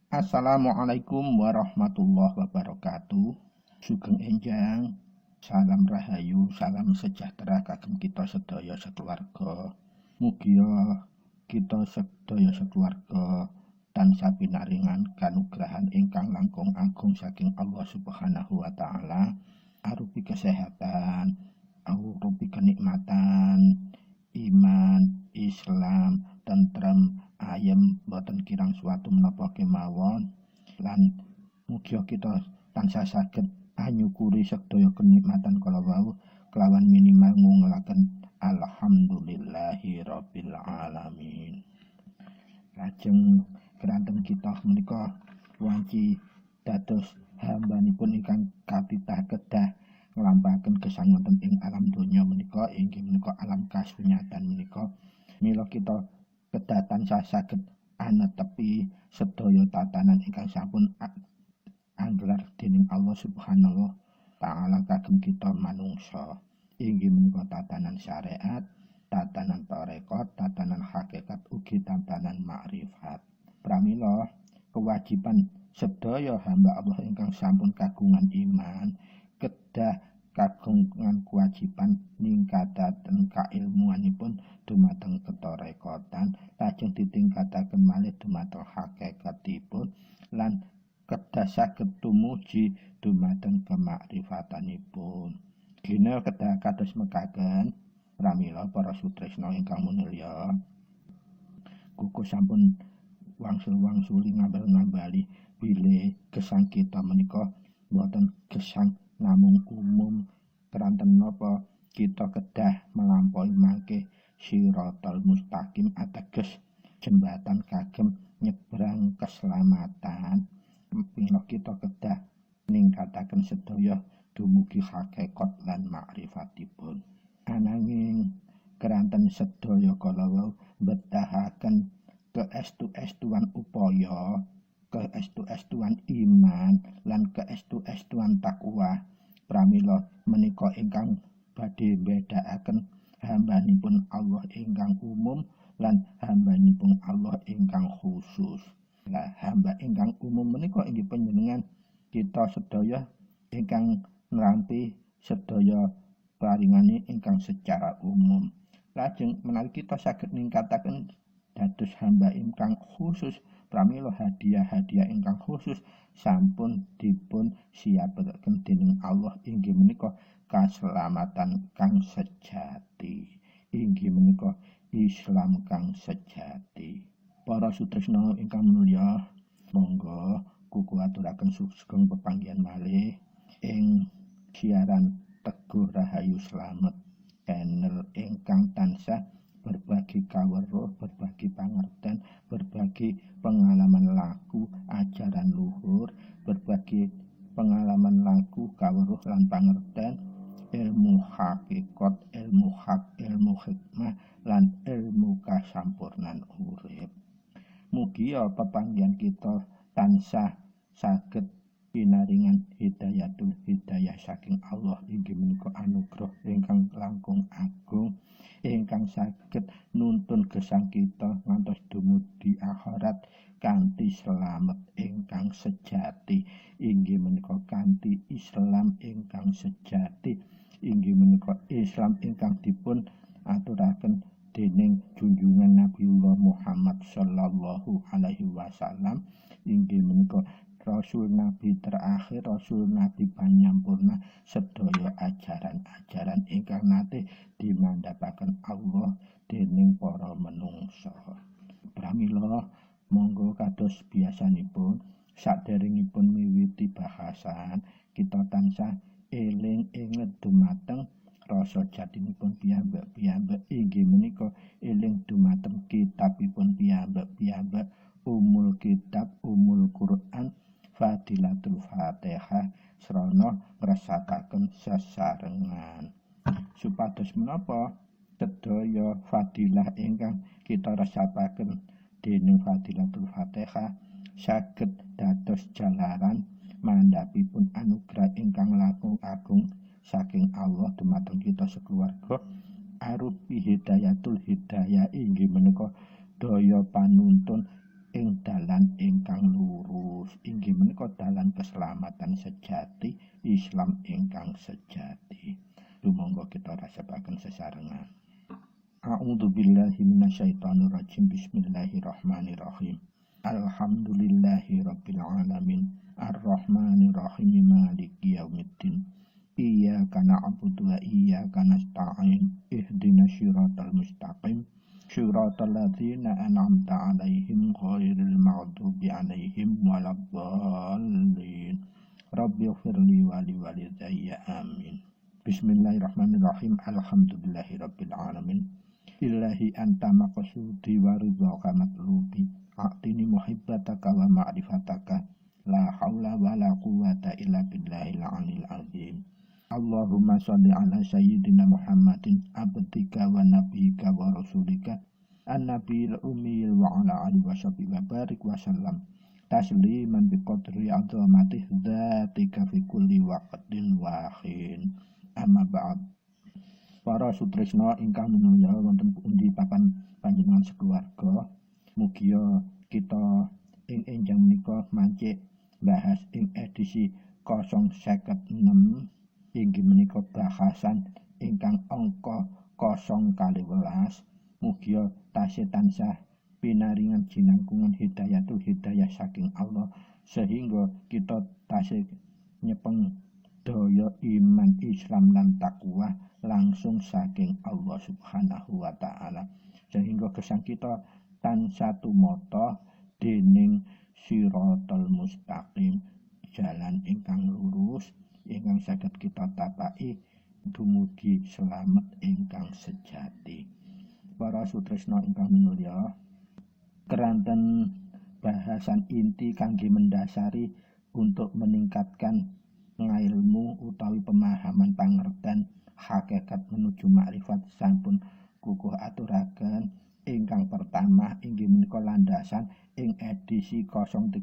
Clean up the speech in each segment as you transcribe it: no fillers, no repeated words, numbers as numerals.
Assalamualaikum warahmatullahi wabarakatuh. Sugeng enjang, salam rahayu, salam sejahtera kagem kita sedaya sekeluarga. Mugia kita sedaya sekeluarga tansah pinaringan kanugrahan ingkang langkung agung saking Allah Subhanahu wa taala arupi kesehatan, arupi kenikmatan, iman, Islam, tentrem, ayem, boten kirang suatu menapa kemawon lan mugia kita tansah saged anyukuri sedaya kenikmatan kala wau kelawan minimal ngungelaken alhamdulillahi rabbil alamin. Lajeng keranten kita menika wanci dados hambanipun ingkang katitah kedah nglampahaken gesang wonten ing alam donya menika inggih menika alam kasunyatan menika mila kita kedah tansah saged anetepi sedaya tatanan ingkang sampun anggelar dening Allah Subhanahu wa taala kagem kita manungsa inggih menika tatanan syariat, tatanan tarekat, tatanan hakikat ugi tatanan makrifat. Pramila kewajiban sedaya hamba Allah ingkang sampun kagungan iman kedah kagungan kewajiban ningkataken kailmuanipun dumateng ketarekatan lajeng ditingkataken malih dumateng hakikatipun lan kedah saged tumuju dumateng kemakrifatanipun. Gina kedah kados mekaken pramila para sutresna ingkang munulya kuku sampun wangsul-wangsuli ngambal-ngambali bilih gesang kita menika boten gesang namung umum keranten napa kita kedah melampaui mangke siratal mustaqim ateges jembatan kagem nyebrang keselamatan mila kita kedah ningkataken sedaya dumugi hakikat lan makrifatipun ananging keranten sedaya kala wau betahaken keestu-estuan upaya, keestu-estuan iman lan keestu-estuan takwa pramila menika ingkang badhe bedakaken hambanipun Allah ingkang umum lan hambanipun Allah ingkang khusus. Lah hamba ingkang umum menika inggih panjenengan kita sedaya ingkang nerampi sedaya paringane ingkang secara umum. Lajeng menawi kita saged ningkataken dados hamba ingkang khusus pramila hadiah-hadiah ingkang khusus sampun dipun siapaken dening Allah inggih menika kaselamatan kang sejati inggih menika Islam kang sejati. Para sutresna ingkang mulya monggo kuku aturaken sugeng pepanggihan malih ing siaran Teguh Rahayu Slamet channel ingkang tansah berbagi kaweruh, berbagi pangerten, berbagi pengalaman laku, ajaran luhur, berbagi pengalaman laku, kaweruh lan pangerten, ilmu hakikat, ilmu hak, ilmu hikmah lan ilmu kasampurnan urip. Mugi pepanggihan kita tansah saged pinaringan hidayatul hidayah saking Allah inggih menika anugrah ingkang langkung agung ingkang saged nuntun gesang kita ngantos dumugi akhirat kanthi slamet ingkang sejati inggih menika kanthi Islam ingkang sejati inggih menika Islam ingkang dipun aturaken dening junjungan Nabiullah Muhammad sallallahu alaihi wasallam inggih menika Rasul Nabi terakhir, Rasul Nabi panyampurna sedaya ajaran-ajaran ingkang nate dimandhapaken Allah dening para manungsa. Pramila monggo kados biasanipun saderengipun miwiti bahasan kita tansah eling inget dumateng rasa jatinipun piyambak-piyambak inggih menika eling dumateng kitabipun piyambak-piyambak Umul Kitab Umul Quran Fadilatul Fatihah srana ngresakaken sesarengan supados menapa sedaya fadilah ingkang kita resapaken dening Fadilatul Fatihah saged dados jalaran mandhapipun anugrah ingkang langkung agung saking Allah dumateng kita sekeluarga arupi hidayatul hidayah inggih menika daya panuntun ing dalan ingkang lurus menika dalan keselamatan sejati, Islam ingkang sejati. Sumangga kita rasapaken sesarengan. A'udzubillahi minasyaitonirrajim. Bismillahirrahmanirrahim. Alhamdulillahirabbil alamin. Arrahmanirrahim. Maliki yaumiddin. Iyyaka na'budu wa iyyaka nasta'in. Ihdinas siratal mustaqim. Siratal ladzina an'amta 'alaihim ghairil maghdubi 'alaihim waladdallin. Rabbighfirli wa liwalidayya amin. Bismillahirrahmanirrahim. Alhamdulillahirabbil alamin. Ilahi anta maqsudi wa ridhaka matlubi. A'tini muhibbataka wa ma'rifataka. La haula wa la quwwata illa billahil 'aliyil 'azim. Allahumma sholli ala sayyidina Muhammadin abdika wa nabiyyika wa rasulika an-nabiyil ummiyil wa ala alihi wa sahbihi wa barik wa sallam tasliman biqadri 'azamati dzatika fi kulli waqtin wa hin. Amma ba'd. Para sutresna ingkang minulya wonten pundi papan panjenengan sekeluarga, mugia kita ing enjang menika mancik bahas ing edisi 056 inggih menika bahasan ingkang angka 012. Mugia tasih tansah pinaringan jinangkungan hidayatul hidayah saking Allah sehingga kita tasih nyepeng daya iman Islam lan takwa langsung saking Allah Subhanahu wa taala sehingga gesang kita tansah tumata dening siratal mustaqim, jalan ingkang lurus ingkang saged kita tapaki dumugi slamet ingkang sejati. Para sutresna ingkang minulya, keranten bahasan inti kangge mendasari untuk meningkatkan ngilmu utawi pemahaman pangerten hakikat menuju makrifat sampun kukuh aturaken. Ingkang pertama inggih menika landasan ing edisi 030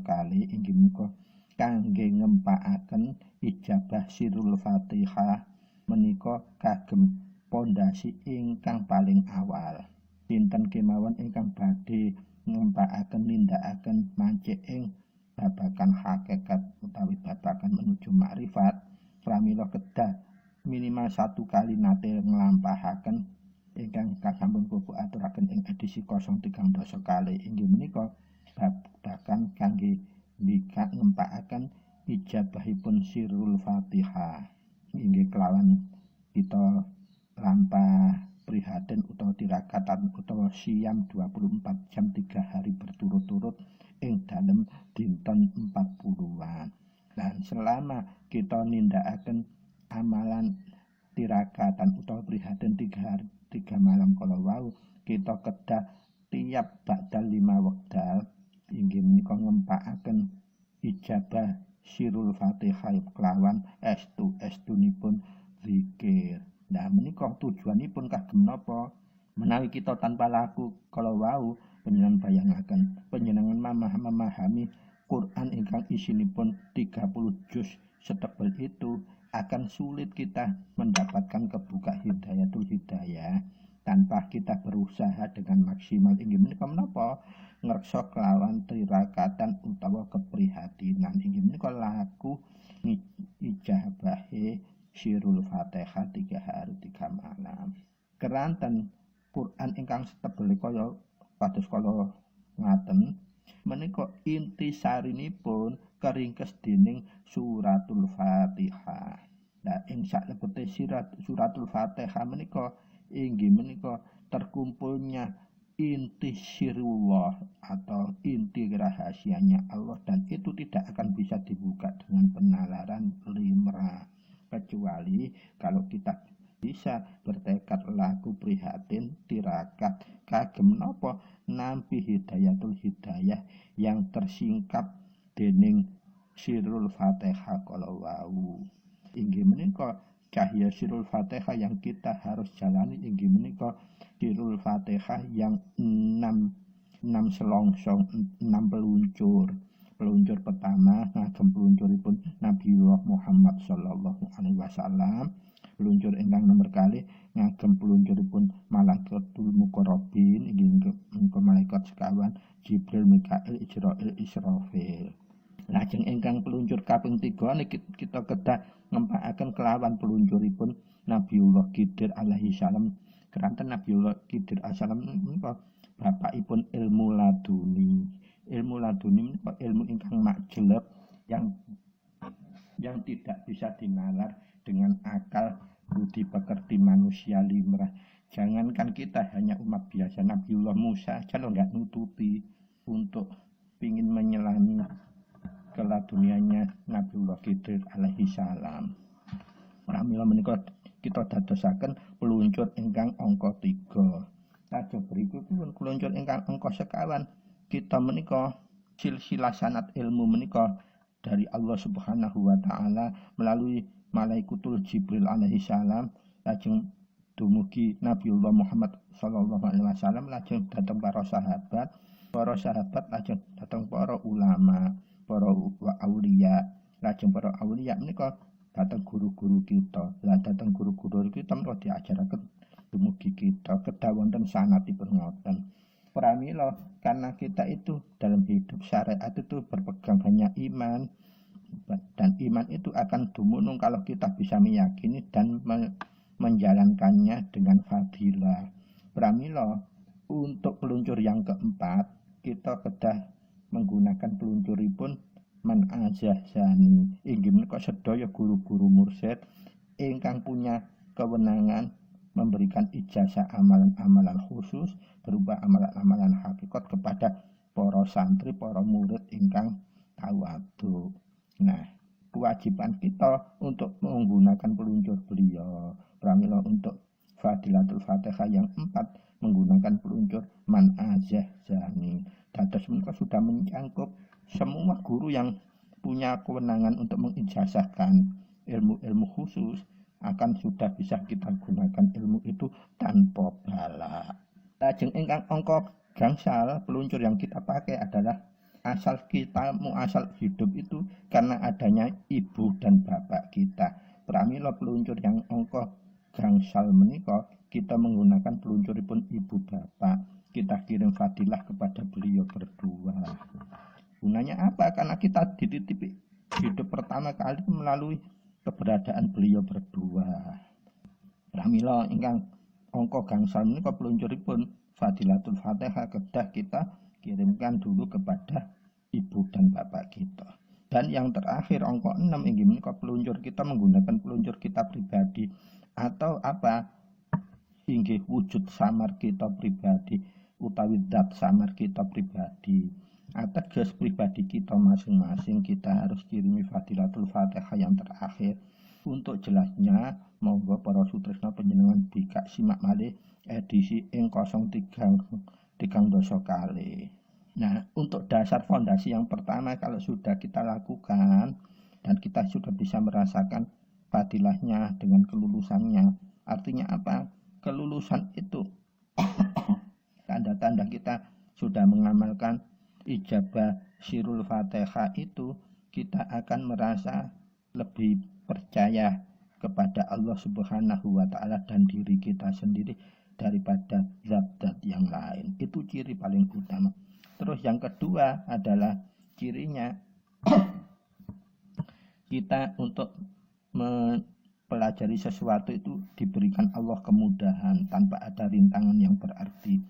kali inggih menika kangge ngempakaken ijabah sirul Fatihah menika kagem pondasi ingkang paling awal. Pinten kemawon ingkang badhe ngempakaken nindakaken mancik ing babagan hakikat utawi babagan menuju makrifat pramila kedah minimal 1 kali nate nglampahaken ingkang sampun kula aturaken ing edisi 030 kali inggih menika babagan kangge bika ngempakaken ijabahipun sirul Fatihah inggih kelawan kita lampah prihatin utawa tirakatan utawa siam 24 jam 3 hari berturut-turut ing dalem dinten 40-an. Dan selama kita nindakaken amalan tirakatan utawa prihatin 3 hari 3 malam kala wau, kita kedah tiap ba'dal 5 wekdal inggih menika ngempakaken ijabah sirul Fatihah kelawan estunipun zikir. Nah menika tujuanipun kagem napa? Menawi kita tanpa laku kala wau panjenengan bayangaken panjenengan memahami Quran ingkang isinipun 30 juz setebal itu akan sulit kita mendapatkan kebuka hidayatul hidayah tanpa kita berusaha dengan maksimal. Inggih menika menapa? Ngreksa kelawan tirakatan utawa keprihatinan inggih menika laku ijabahe sirul Fatihah 3 hari 3 malam. Keranten Quran ingkang setebel kaya kados kala ngaten menika inti sarinipun keringkes dening suratul Fatihah. Nah ing salebete suratul Fatihah menika inggih menika terkumpulnya inti sirullah atau inti rahasianya Allah, dan itu tidak akan bisa dibuka dengan penalaran limrah kecuali kalau kita bisa bertekad laku prihatin tirakat kagem napa nampi hidayatul hidayah yang tersingkap dening sirul Fatihah kala wau. Inggih menika cahya sirul Fatihah yang kita harus jalani inggih menika sirul Fatihah yang 6 selongsong 6 peluncur. Peluncur pertama ngagem peluncuripun Nabiullah Muhammad sallallahu alaihi wasallam. Peluncur ingkang nomor kali ngagem peluncuripun Malaikatul Muqarrabin inggih menika malaikat sekawan Jibril, Mikail, Israil, Israfil. Lajeng ingkang peluncur kaping 3 niki kita kedah ngempakaken kelawan peluncuripun Nabiullah Khidir alaihi salam. Keranten Nabiullah Khidir alaihi salam menika bapakipun ilmu laduni. Ilmu laduni menika ilmu ingkang majleb yang tidak bisa dinalar dengan akal budi pekerti manusia limrah. Jangankan kita hanya umat biasa, Nabiullah Musa kalau nggak nutupi untuk ingin menyelami keladuniannya Nabiullah Khidir alaihi salam. Pramila menika kita dadosaken peluncur ingkang angka 3. Lajeng berikutipun peluncur ingkang angka 1. Kita menika silsilah sanad ilmu menika dari Allah Subhanahu wa taala melalui Malaikutul Jibril alaihi salam lajeng dumugi Nabiullah Muhammad sallallahu alaihi wasallam lajeng dhateng para sahabat lajeng dhateng para ulama, para aulia, lajeng para aulia menika dhateng guru-guru kita. Lah dhateng guru-guru kita menika diajaraken dumugi kita kedah wonten sanatipun ngoten. Pramila karena kita itu dalam hidup syariat itu berpegang hanya iman, dan iman itu akan dumunung kalau kita bisa meyakini dan menjalankannya dengan fadilah. Pramila untuk peluncur yang keempat kita kedah menggunakan peluncuripun man azahzani. Inggih menika sedaya guru-guru mursyid ingkang punya kewenangan memberikan ijazah amalan-amalan khusus berupa amalan-amalan hakikat kepada para santri, para murid ingkang tawadhu. Nah, kewajiban kita untuk menggunakan peluncur beliau. Pramila untuk Fadilatul Fatihah yang 4 menggunakan peluncur man azahzani. Dados menika sudah mencangkup semua guru yang punya kewenangan untuk mengijazahkan ilmu-ilmu khusus akan sudah bisa kita gunakan ilmu itu tanpa bala. Lajeng ingkang angka gangsal peluncur yang kita pakai adalah asal kita muasal hidup itu karena adanya ibu dan bapak kita. Pramila peluncur yang angka gangsal menika kita menggunakan peluncuripun ibu bapak. Kita kirim fadilah kepada beliau berdua. Gunanya apa? Karena kita dititipi hidup pertama kali melalui keberadaan beliau berdua. Pramila ingkang angka gangsal menika peluncuripun Fadilatul Fatihah kedah kita kirimkan dulu kepada ibu dan bapak kita. Dan yang terakhir angka 6 inggih menika peluncur kita menggunakan peluncur kita pribadi atau apa? Inggih wujud samar kita pribadi utawi zat samar kita pribadi. Ateges pribadi kita masing-masing kita harus kirimi Fadilatul Fatihah yang terakhir. Untuk jelasnya monggo para sutresna panjenengan bikak simak malih edisi ing 03 dosa kali. Nah, untuk dasar fondasi yang pertama kalau sudah kita lakukan dan kita sudah bisa merasakan fadilahnya dengan kelulusannya. Artinya apa? Kelulusan itu tanda-tanda kita sudah mengamalkan ijabah sirul Fatihah itu, kita akan merasa lebih percaya kepada Allah Subhanahu wa taala dan diri kita sendiri daripada zat-zat yang lain. Itu ciri paling utama. Terus yang kedua adalah cirinya kita untuk mempelajari sesuatu itu diberikan Allah kemudahan tanpa ada rintangan yang berarti.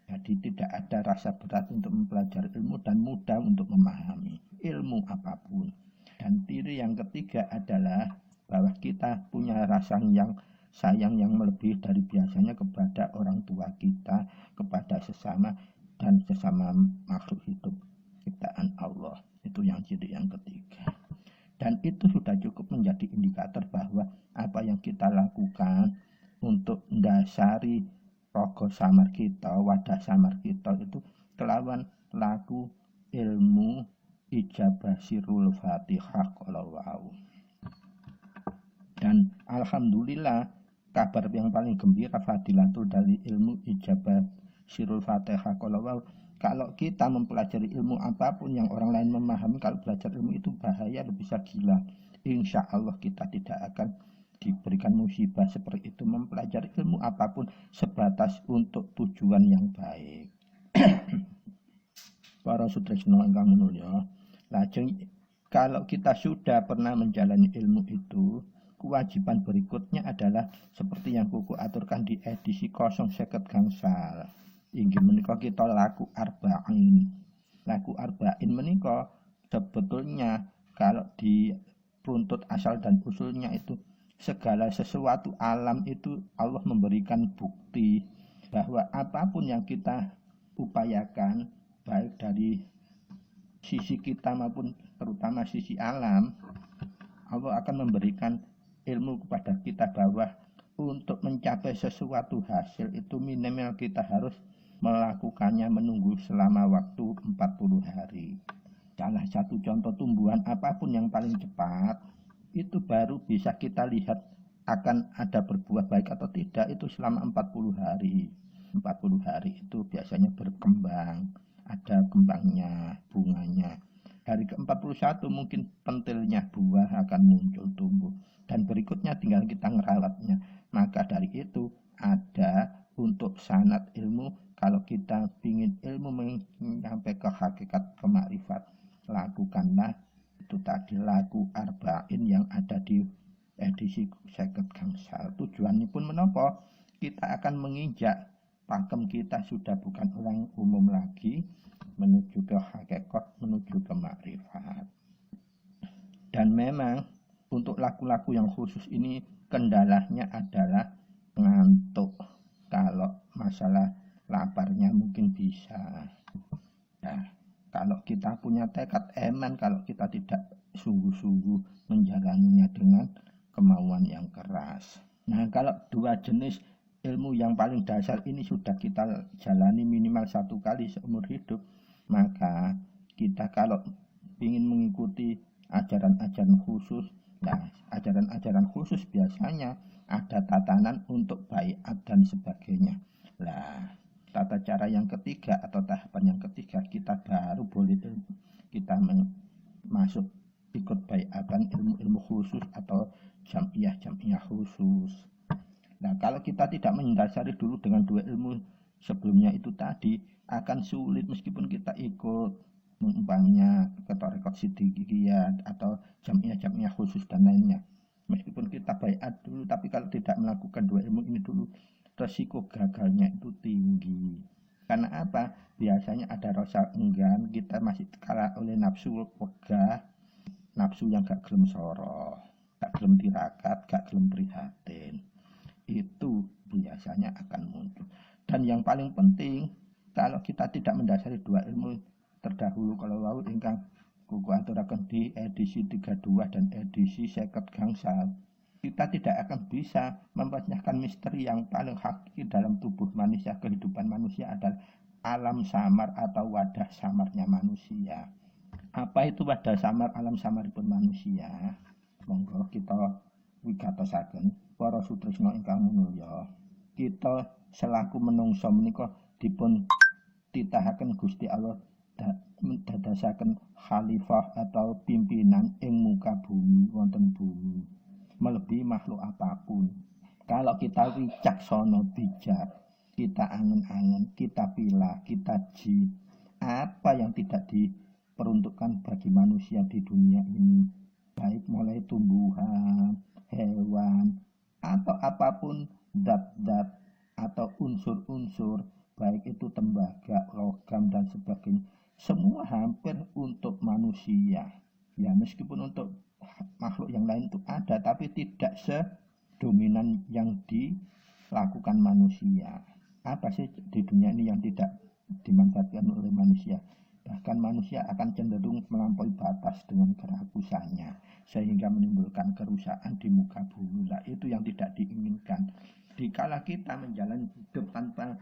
Jadi tidak ada rasa berat untuk mempelajari ilmu dan mudah untuk memahami ilmu apapun. Dan ciri yang ketiga adalah bahwa kita punya rasa yang sayang yang melebihi dari biasanya kepada orang tua kita, kepada sesama dan sesama makhluk hidup ciptaan Allah. Itu yang ciri yang ketiga. Dan itu sudah cukup menjadi indikator bahwa apa yang kita lakukan untuk mendasari rogo samar kita, wadah samar kita itu kelawan laku ilmu ijabah sirul Fatihah kalau wau. Dan alhamdulillah kabar yang paling gembira fadilatul dari ilmu ijabah sirul Fatihah kalau wau. Kalau kita mempelajari ilmu apapun yang orang lain memahami, kalau belajar ilmu itu bahaya, bisa gila. Insya Allah kita tidak akan diberikan musibah seperti itu. Mempelajari ilmu apapun sebatas untuk tujuan yang baik. Para sutresna ingkang mulya, lajeng Kalau kita sudah pernah menjalani ilmu itu, kewajiban berikutnya adalah seperti yang kuku aturkan di edisi 050 gangsal. Inggih menika kita laku arba'in. Laku arba'in menika sebetulnya kalau di runtut asal dan usulnya itu segala sesuatu alam itu Allah memberikan bukti bahwa apapun yang kita upayakan baik dari sisi kita maupun terutama sisi alam, Allah akan memberikan ilmu kepada kita bahwa untuk mencapai sesuatu hasil itu minimal kita harus melakukannya menunggu selama waktu 40 hari. Salah satu contoh tumbuhan apapun yang paling cepat itu baru bisa kita lihat akan ada berbuah baik atau tidak itu selama 40 hari. 40 hari itu biasanya berkembang, ada kembangnya, bunganya. Hari ke-41 mungkin pentilnya buah akan muncul tumbuh dan berikutnya tinggal kita ngerawatnya. Maka dari itu ada untuk sanad ilmu, kalau kita ingin ilmu sampai ke hakikat kemakrifat, lakukanlah itu tadi laku arba'in yang ada di edisi 50 gangsal. Tujuannya pun menapa? Kita akan menginjak pakem kita sudah bukan orang umum lagi, menuju ke hakikat, menuju ke makrifat. Dan memang untuk laku-laku yang khusus ini kendalanya adalah ngantuk. Kalau masalah laparnya mungkin bisa. Nah, kalau kita punya tekad eman, kalau kita tidak sungguh-sungguh menjalaninya dengan kemauan yang keras. Nah, kalau dua jenis ilmu yang paling dasar ini sudah kita jalani minimal 1 kali seumur hidup, maka kita kalau ingin mengikuti ajaran-ajaran khusus, nah ajaran-ajaran khusus biasanya ada tatanan untuk baiat dan sebagainya. Nah, tata cara yang ketiga atau tahapan yang ketiga kita baru boleh kita masuk ikut baiatan ilmu-ilmu khusus atau jamiah-jamiah khusus. Nah, kalau kita tidak mendasari dulu dengan dua ilmu sebelumnya itu tadi, akan sulit meskipun kita ikut umpamanya rekod siddiqiyah atau jamiah-jamiah khusus dan lainnya. Meskipun kita baiat dulu, tapi kalau tidak melakukan dua ilmu ini dulu, resiko gagalnya itu tinggi. Karena apa? Biasanya ada rasa enggan, kita masih kalah oleh nafsu wegah, nafsu yang gak gelem soroh, gak gelem tirakat, gak gelem prihatin. Itu biasanya akan muncul. Dan yang paling penting, kalau kita tidak mendasari dua ilmu terdahulu, kalau laut ingkang kuku aturaken di edisi 32 dan edisi 50 gangsal, kita tidak akan bisa memecahkan misteri yang paling hakiki dalam tubuh manusia. Kehidupan manusia adalah alam samar atau wadah samarnya manusia. Apa itu wadah samar, alam samaripun manusia? Monggo kita wigatosaken para sutresna ingkang minulya. Kita selaku menungsa menika dipun titahaken Gusti Allah dadosaken khalifah atau pimpinan ing muka bumi wonten bumi, melebihi makhluk apapun. Kalau kita wicaksana bijak, kita angen-angen, kita pilah, kita ji, apa yang tidak diperuntukkan bagi manusia di dunia ini, baik mulai tumbuhan, hewan, atau apapun zat-zat atau unsur-unsur, baik itu tembaga, logam dan sebagainya, semua hampir untuk manusia. Ya, meskipun untuk makhluk yang lain itu ada, tapi tidak sedominan yang dilakukan manusia. Apa sih di dunia ini yang tidak dimanfaatkan oleh manusia? Bahkan manusia akan cenderung melampaui batas dengan kerakusannya, sehingga menimbulkan kerusakan di muka bumi. Nah, itu yang tidak diinginkan. Dikala kita menjalani hidup tanpa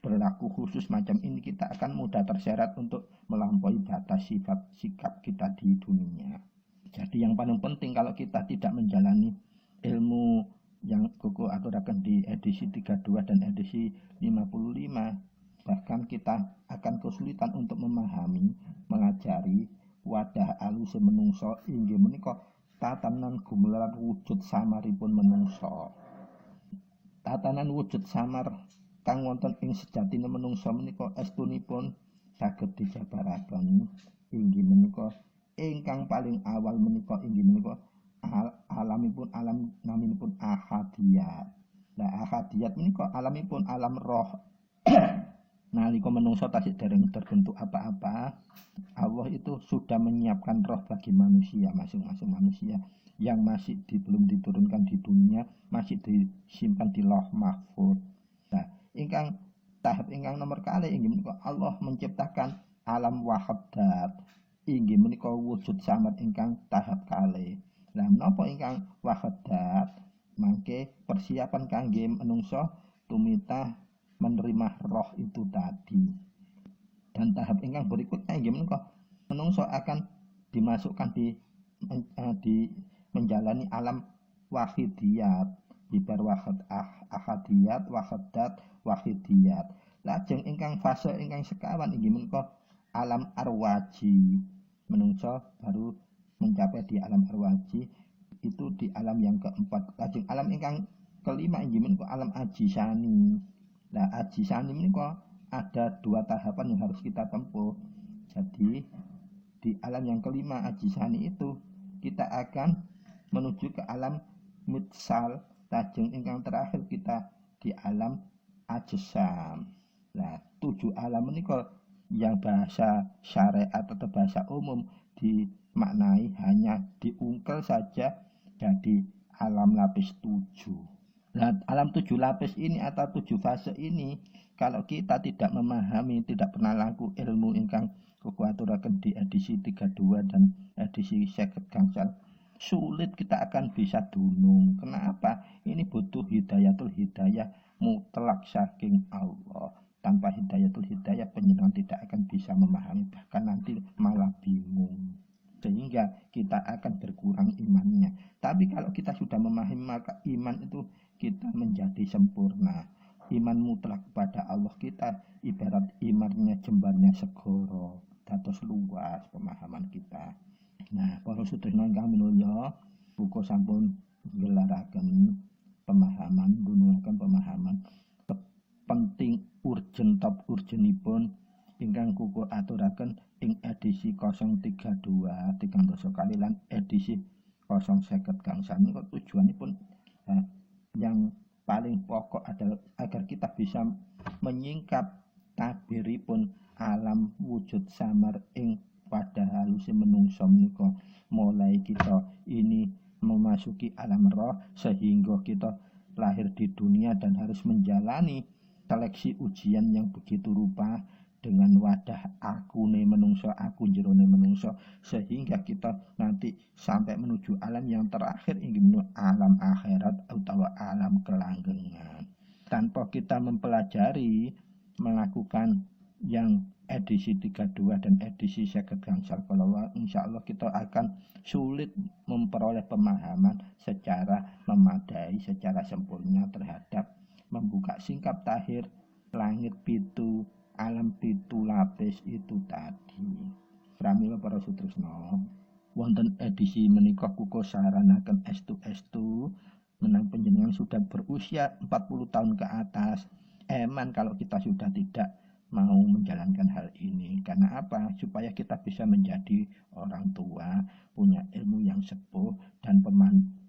berlaku khusus macam ini, kita akan mudah terseret untuk melampaui batas sifat sikap kita di dunia. Jadi yang paling penting kalau kita tidak menjalani ilmu yang kuku aturaken di edisi 32 dan edisi 55, bahkan kita akan kesulitan untuk memahami, mengajari wadah alus menungso inggih menika tatanan gumelar wujud samaripun menungso. Tatanan wujud samar kang wonten ing sejatine menungso menika estunipun saged dijabaraken inggih menika ingkang paling awal menika inggih menika alamipun alam naminipun ahadiyat. Lah ahadiyat menika alamipun alam roh. Nalika menungso tasik dereng terbentuk apa-apa, Allah itu sudah menyiapkan roh bagi manusia, masing-masing manusia yang masih belum diturunkan di dunia, masih disimpan di Lauh Mahfuz. Nah, ingkang tahap ingkang nomor kali inggih menika Allah menciptakan alam wahdat, inggih menika wujud samad ingkang tahap kali. Lah menapa ingkang wahdat? Mangke persiapan kangge menungso tumitah menerima roh itu tadi. Dan tahap ingkang berikutnya inggih menika menungso akan dimasukkan di menjalani alam wahidiyat, bibar ahadiyat, wahadat, wahidiyat. Lajeng ingkang fase ingkang sekawan inggih menika alam arwaji. Menungso baru mencapai di alam arwaji, itu di alam yang keempat. Lajeng alam ingkang kelima inggih menika alam ajisani. Nah, ajisani menika ada 2 tahapan yang harus kita tempuh. Jadi di alam yang kelima ajisani itu kita akan menuju ke alam mitsal. Lajeng ingkang terakhir kita di alam ajsam. Nah, 7 alam menika yang bahasa syariat atau bahasa umum dimaknai hanya diungkel saja jadi alam lapis 7. Nah, alam 7 lapis ini atau 7 fase ini, kalau kita tidak memahami, tidak pernah laku ilmu ingkang kukuaturaken di edisi 32 dan edisi 50 gangsal, sulit kita akan bisa dunung. Kenapa? Ini butuh hidayatul hidayah mutlak saking Allah. Tanpa hidayatul hidayah penjenengan tidak akan bisa memahami, bahkan nanti malah bingung. Sehingga kita akan berkurang imannya. Tapi kalau kita sudah memahami, maka iman itu kita menjadi sempurna. Iman mutlak kepada Allah kita ibarat imannya jembarnya segoro, dados luas pemahaman kita. Nah, para sedherek ingkang minulya, buku sampun gelaraken pemahaman, dunungaken pemahaman penting urgen top urgenipun ingkang kuku aturaken ing edisi 032 3 kali lan edisi 050 gangsal. Menika tujuanipun yang paling pokok adalah agar kita bisa menyingkap tabiripun alam wujud samar ing pada halusi menungso menika, mulai kita ini memasuki alam roh sehingga kita lahir di dunia dan harus menjalani seleksi ujian yang begitu rupa dengan wadah akune menungso, aku jerone menungso, sehingga kita nanti sampai menuju alam yang terakhir, ingin alam akhirat atau alam kelanggengan. Tanpa kita mempelajari, melakukan yang edisi 32 dan edisi 50 gangsal kalawa, insya Allah kita akan sulit memperoleh pemahaman secara memadai, secara sempurna terhadap membuka singkap tahir langit pitu, alam pitu lapis itu tadi. Pramila para sutresna, wonten edisi menika kuku saranaken estu menang panjenengan sudah berusia 40 tahun ke atas. Eman kalau kita sudah tidak mau menjalankan hal ini. Karena apa? Supaya kita bisa menjadi orang tua, punya ilmu yang sepuh dan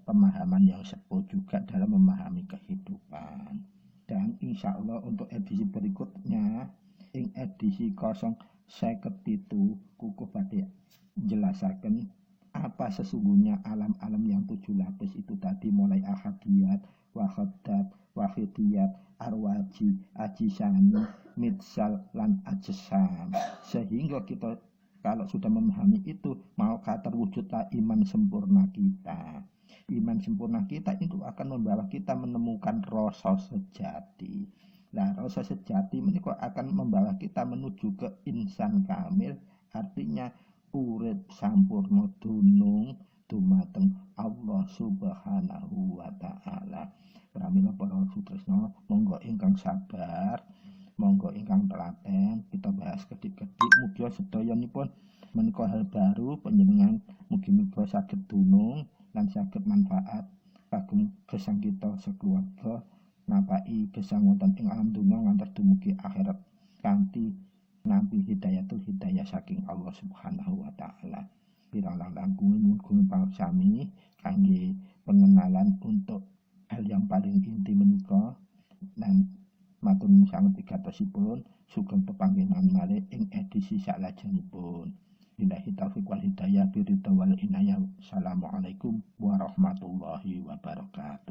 pemahaman yang sepuh juga dalam memahami kehidupan. Dan insya Allah untuk edisi berikutnya, ing edisi 057 kukuh badhe jelasaken apa sesungguhnya alam-alam yang 7 lapis itu tadi, mulai ahadiyat, wahadat, wahidiyat, arwaji, ajisani, mitsal, lan ajsam. Sehingga kita kalau sudah memahami itu, maka terwujudlah iman sempurna kita. Iman sempurna kita itu akan membawa kita menemukan rasa sejati. Nah, rasa sejati menika akan membawa kita menuju ke insan kamil, artinya urip sampurna dunung dumateng Allah Subhanahu wa taala. Pramila para sutresna, monggo ingkang sabar, monggo ingkang telaten, kita bahas kedik-kedik mugia sedayanipun menika hal baru panjenengan mugi-mugi saged dunung lan saged manfaat kagem gesang kita sekeluarga, napaki gesang wonten ing alam dunya ngantos dumugi akhirat kanthi nampi hidayatul hidayah saking Allah Subhanahu wa taala. langkung sami kangge pengenalan untuk hal yang paling inti menika lan matur nuwun sanget wigatosipun sugeng pepanggenan malih ing edisi salajengipun. Billahi taufiq wal hidayah biridha wal inayah. Assalamualaikum warahmatullahi wabarakatuh.